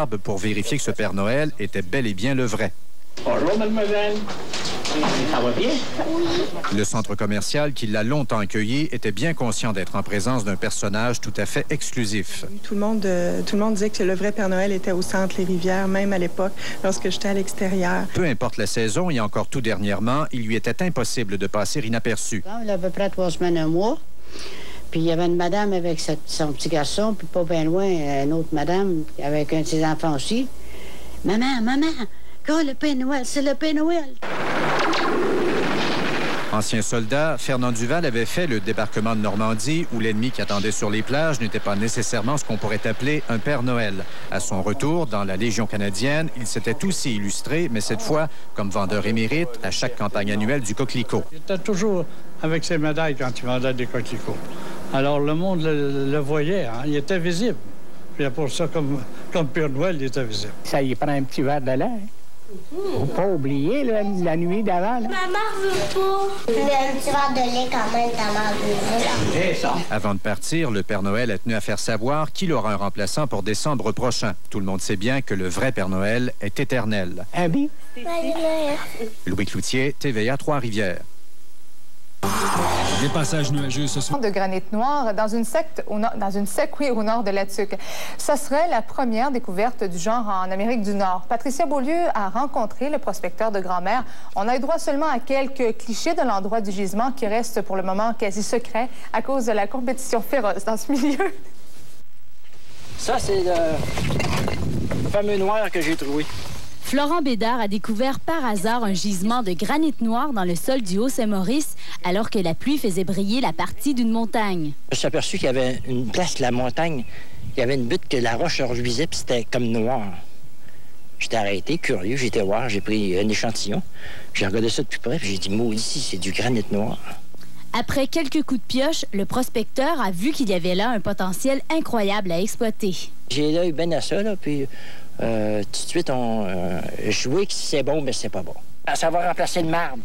pour vérifier que ce Père Noël était bel et bien le vrai. Bonjour, mademoiselle. Ça va bien? Oui. Le centre commercial, qui l'a longtemps accueilli, était bien conscient d'être en présence d'un personnage tout à fait exclusif. Tout le monde disait que le vrai Père Noël était au centre Les Rivières, même à l'époque, lorsque j'étais à l'extérieur. Peu importe la saison, et encore tout dernièrement, il lui était impossible de passer inaperçu. Il y a à peu près 3 semaines, un mois. Puis il y avait une madame avec son petit garçon, puis pas bien loin, une autre madame avec un de ses enfants aussi. Maman, quand le Père Noël, c'est le Père Noël. Ancien soldat, Fernand Duval avait fait le débarquement de Normandie où l'ennemi qui attendait sur les plages n'était pas nécessairement ce qu'on pourrait appeler un Père Noël. À son retour dans la Légion canadienne, il s'était aussi illustré, mais cette fois comme vendeur émérite à chaque campagne annuelle du coquelicot. Il était toujours avec ses médailles quand il vendait des coquelicots. Alors le monde le voyait, hein? Il était visible. Puis pour ça, comme Père Noël, il était visible. Ça y prend un petit verre de lait. Faut pas oublier là, la nuit d'avant. Maman veut pas. Un petit verre de lait quand même, ta mère veut. C'est ça. Avant de partir, le Père Noël a tenu à faire savoir qu'il aura un remplaçant pour décembre prochain. Tout le monde sait bien que le vrai Père Noël est éternel. Un bif. Louis Cloutier, TVA Trois-Rivières. Des passages nuageux ce soir. De granit noir dans une secte au nord de la Tuque. Ça serait la première découverte du genre en Amérique du Nord. Patricia Beaulieu a rencontré le prospecteur de grand-mère. On a eu droit seulement à quelques clichés de l'endroit du gisement qui reste pour le moment quasi secret à cause de la compétition féroce dans ce milieu. Ça, c'est le fameux noir que j'ai trouvé. Florent Bédard a découvert par hasard un gisement de granit noir dans le sol du Haut-Saint-Maurice alors que la pluie faisait briller la partie d'une montagne. Je me suis aperçu qu'il y avait une place de la montagne, il y avait une butte que la roche reluisait puis c'était comme noir. J'étais arrêté, curieux, j'ai été voir, j'ai pris un échantillon, j'ai regardé ça de plus près puis j'ai dit, maudit, c'est du granit noir. Après quelques coups de pioche, le prospecteur a vu qu'il y avait là un potentiel incroyable à exploiter. J'ai l'œil bien à ça, là, puis tout de suite, je vois que c'est bon, mais c'est pas bon. Ça va remplacer le marbre.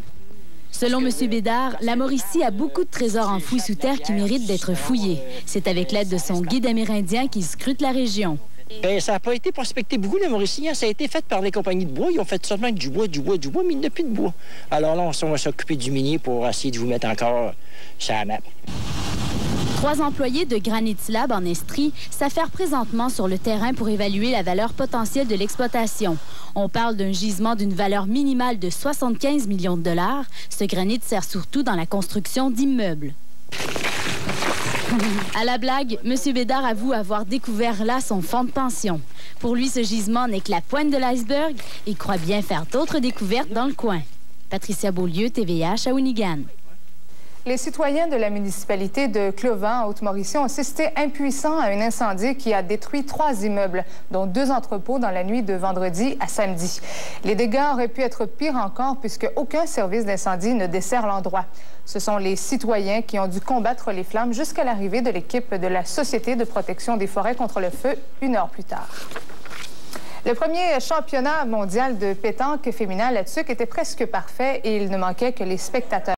Selon M. Bédard, la Mauricie a beaucoup de trésors enfouis sous terre qui méritent d'être fouillés. C'est avec l'aide de son guide amérindien qu'il scrute la région. Bien, ça n'a pas été prospecté beaucoup, la Mauricie. Ça a été fait par les compagnies de bois. Ils ont fait seulement du bois, mais il n'y a plus de bois. Alors là, on va s'occuper du minier pour essayer de vous mettre encore sur la map. 3 employés de Granit Lab en Estrie s'affairent présentement sur le terrain pour évaluer la valeur potentielle de l'exploitation. On parle d'un gisement d'une valeur minimale de 75 millions de dollars. Ce granit sert surtout dans la construction d'immeubles. À la blague, M. Bédard avoue avoir découvert là son fond de pension. Pour lui, ce gisement n'est que la pointe de l'iceberg. Il croit bien faire d'autres découvertes dans le coin. Patricia Beaulieu, TVA, Shawinigan. Les citoyens de la municipalité de Clovan, en Haute-Mauricie, ont assisté impuissants à un incendie qui a détruit 3 immeubles, dont 2 entrepôts dans la nuit de vendredi à samedi. Les dégâts auraient pu être pires encore puisque aucun service d'incendie ne dessert l'endroit. Ce sont les citoyens qui ont dû combattre les flammes jusqu'à l'arrivée de l'équipe de la Société de protection des forêts contre le feu 1 heure plus tard. Le premier championnat mondial de pétanque féminin à la Tuque était presque parfait et il ne manquait que les spectateurs.